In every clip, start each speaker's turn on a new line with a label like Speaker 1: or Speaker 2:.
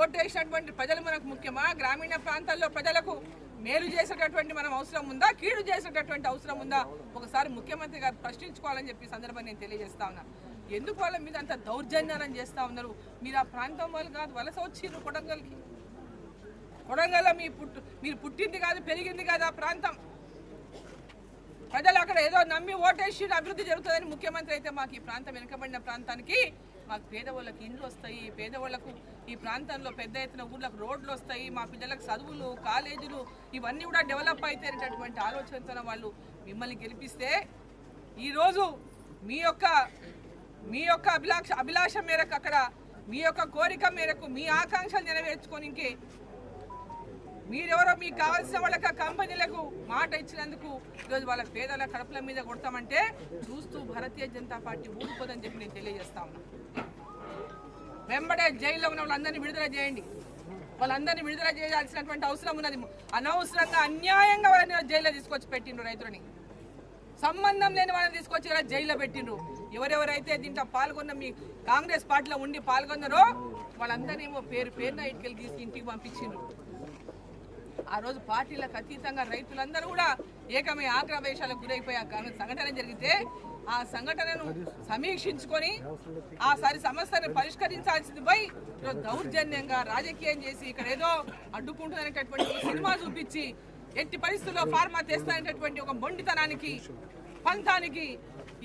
Speaker 1: ఓటేసినటువంటి ప్రజలు మనకు ముఖ్యమా? గ్రామీణ ప్రాంతాల్లో ప్రజలకు మేలు చేసేటటువంటి మనం అవసరం ఉందా, కీడు చేసేటటువంటి అవసరం ఉందా? ఒకసారి ముఖ్యమంత్రి గారు ప్రశ్నించుకోవాలని చెప్పి సందర్భంగా నేను తెలియజేస్తా ఉన్నాను. ఎందుకు వాళ్ళ మీద అంత దౌర్జన్యాలను చేస్తూ ఉన్నారు? మీరు ఆ ప్రాంతం వాళ్ళు కాదు, వలస వచ్చిర్రు కొడంగల్కి. కొడంగల్ మీరు పుట్టింది కాదు, పెరిగింది కాదు ఆ ప్రాంతం. ప్రజలు అక్కడ ఏదో నమ్మి ఓటేసి అభివృద్ధి జరుగుతుందని ముఖ్యమంత్రి అయితే మాకు ఈ ప్రాంతం వెనుకబడిన ప్రాంతానికి మాకు పేదవాళ్ళకి ఇండ్లు వస్తాయి, పేదవాళ్లకు ఈ ప్రాంతంలో పెద్ద ఎత్తున ఊళ్ళకు రోడ్లు వస్తాయి, మా పిల్లలకు చదువులు కాలేజీలు ఇవన్నీ కూడా డెవలప్ అవుతాయనేటటువంటి ఆలోచనతో వాళ్ళు మిమ్మల్ని గెలిపిస్తే ఈరోజు మీ యొక్క అభిలాష మేరకు అక్కడ మీ యొక్క కోరిక మేరకు మీ ఆకాంక్షలు నెరవేర్చుకోనికి మీరెవరో మీకు కావాల్సిన వాళ్ళకి కంపెనీలకు మాట ఇచ్చినందుకు ఈరోజు వాళ్ళ పేదల కడుపుల మీద కొడతామంటే చూస్తూ భారతీయ జనతా పార్టీ ఊరుకోదని చెప్పి నేను తెలియజేస్తా ఉన్నా. వెంబడే జైల్లో ఉన్న వాళ్ళందరినీ విడుదల చేయండి. వాళ్ళందరినీ విడుదల చేయాల్సినటువంటి అవసరం ఉన్నది. అనవసరంగా అన్యాయంగా వాళ్ళని జైల్లో తీసుకొచ్చి పెట్టిండ్రు. రైతులని సంబంధం లేని వాళ్ళని తీసుకొచ్చి ఇలా జైల్లో పెట్టిండ్రు. ఎవరెవరైతే దీంట్లో పాల్గొన్న మీ కాంగ్రెస్ పార్టీలో ఉండి పాల్గొన్నారో వాళ్ళందరినీ పేరున ఇటుకెళ్ళి తీసి ఇంటికి పంపించిండ్రు. ఆ రోజు పార్టీలకు అతీతంగా రైతులందరూ కూడా ఏకమై ఆగ్రహవేశాలకు గురైపోయే సంఘటన జరిగితే ఆ సంఘటనను సమీక్షించుకొని ఆసారి సమస్యను పరిష్కరించాల్సింది పోయి దౌర్జన్యంగా రాజకీయం చేసి ఇక్కడ ఏదో అడ్డుకుంటున్నటువంటి సినిమా చూపించి ఎట్టి పరిస్థితుల్లో ఫార్మా తెస్తాననేటటువంటి ఒక మొండితనానికి పంతానికి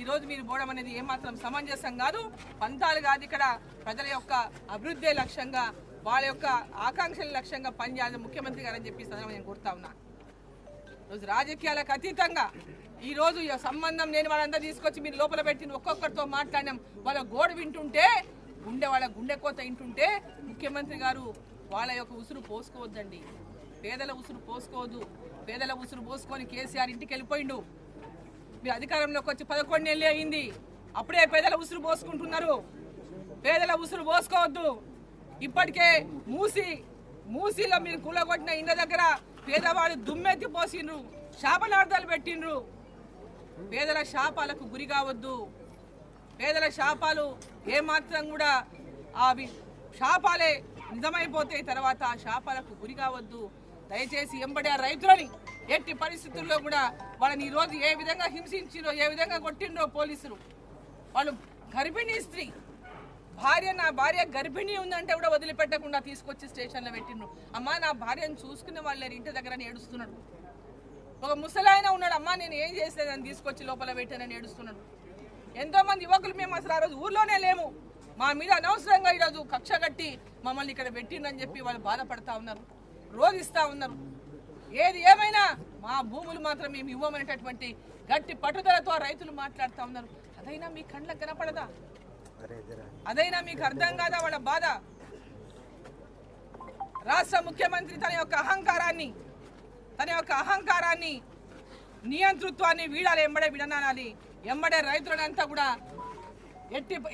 Speaker 1: ఈరోజు మీరు పోవడం అనేది ఏమాత్రం సమంజసం కాదు. పంతాలు కాదు, ఇక్కడ ప్రజల యొక్క అభివృద్ధి లక్ష్యంగా వాళ్ళ యొక్క ఆకాంక్షల లక్ష్యంగా పనిచేయాలని ముఖ్యమంత్రి గారు అని చెప్పి నేను కోరుతా ఉన్నా. రోజు రాజకీయాలకు అతీతంగా ఈరోజు సంబంధం లేని వాళ్ళందరూ తీసుకొచ్చి మీరు లోపల పెట్టిన ఒక్కొక్కరితో మాట్లాడినాం. వాళ్ళ గోడు వింటుంటే వాళ్ళ గుండె కోత వింటుంటే ముఖ్యమంత్రి గారు వాళ్ళ యొక్క ఉసురు పోసుకోవద్దండి, పేదల ఉసురు పోసుకోవద్దు. పేదల ఉసురు పోసుకొని కేసీఆర్ ఇంటికి వెళ్ళిపోయిండు. మీరు అధికారంలోకి వచ్చి 11 నెలలు అయింది, అప్పుడే పేదల ఉసురు పోసుకుంటున్నారు. పేదల ఉసురు పోసుకోవద్దు. ఇప్పటికే మూసీలో మీరు కూలగొట్టిన ఇండ్ల దగ్గర పేదవాళ్ళు దుమ్మెత్తి పోసిండ్రు, శాపనార్థాలు పెట్టిండ్రు. పేదల శాపాలకు గురి కావద్దు. పేదల శాపాలు ఏమాత్రం కూడా అవి శాపాలే నిజమైపోతాయి. తర్వాత ఆ శాపాలకు గురి కావద్దు. దయచేసి ఎంబడే రైతులని ఎట్టి పరిస్థితుల్లో కూడా వాళ్ళని ఈరోజు ఏ విధంగా హింసించిండ్రో, ఏ విధంగా కొట్టిండ్రో పోలీసులు. వాళ్ళు గర్భిణీ స్త్రీ నా భార్య గర్భిణీ ఉందంటే కూడా వదిలిపెట్టకుండా తీసుకొచ్చి స్టేషన్లో పెట్టిండ్రు. అమ్మా నా భార్యను చూసుకునే వాళ్ళు ఇంటి దగ్గర ఏడుస్తున్నాడు. ఒక ముసలాయన ఉన్నాడు, అమ్మా నేను ఏం చేసేదని తీసుకొచ్చి లోపల పెట్టానని ఏడుస్తున్నాడు. ఎంతోమంది యువకులు మేము అసలు ఆ రోజు ఊర్లోనే లేము, మా మీద అనవసరంగా ఈరోజు కక్ష కట్టి మమ్మల్ని ఇక్కడ పెట్టిండ్రని చెప్పి వాళ్ళు బాధపడతా ఉన్నారు, రోధిస్తూ ఉన్నారు. ఏది ఏమైనా మా భూములు మాత్రం మేము ఇవ్వమనేటటువంటి గట్టి పట్టుదలతో రైతులు మాట్లాడుతూ ఉన్నారు. అదైనా మీ కళ్ళకు కనపడదా? అదైనా మీకు అర్థం కాదా వాళ్ళ బాధ? రాష్ట్ర ముఖ్యమంత్రి తన యొక్క అహంకారాన్ని నియంతృత్వాన్ని వీడాలి, ఎంబడే విడనాలి. ఎంబడే రైతులనంతా కూడా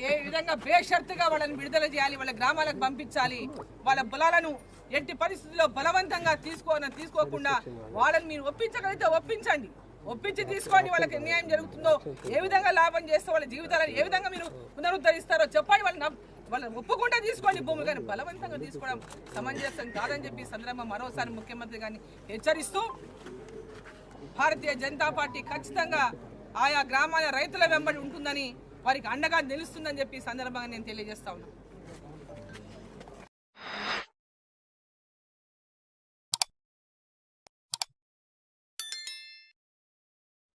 Speaker 1: ఏ విధంగా బేషరతుగా వాళ్ళని విడుదల చేయాలి, వాళ్ళ గ్రామాలకు పంపించాలి. వాళ్ళ పొలాలను ఎట్టి పరిస్థితుల్లో బలవంతంగా తీసుకోకుండా వాళ్ళని మీరు ఒప్పించగలిగితే ఒప్పించి తీసుకోండి. వాళ్ళకి అన్యాయం జరుగుతుందో ఏ విధంగా లాభం చేస్తే వాళ్ళ జీవితాలను ఏ విధంగా మీరు పునరుద్ధరిస్తారో చెప్పండి. వాళ్ళని ఒప్పుకుంటే తీసుకోండి భూములు, కానీ బలవంతంగా తీసుకోవడం సమంజసం కాదని చెప్పి సందర్భంగా మరోసారి ముఖ్యమంత్రి గారిని హెచ్చరిస్తూ భారతీయ జనతా పార్టీ ఖచ్చితంగా ఆయా గ్రామాల రైతుల వెంబడి ఉంటుందని, వారికి అండగా నిలుస్తుందని చెప్పి సందర్భంగా నేను తెలియజేస్తా ఉన్నాను.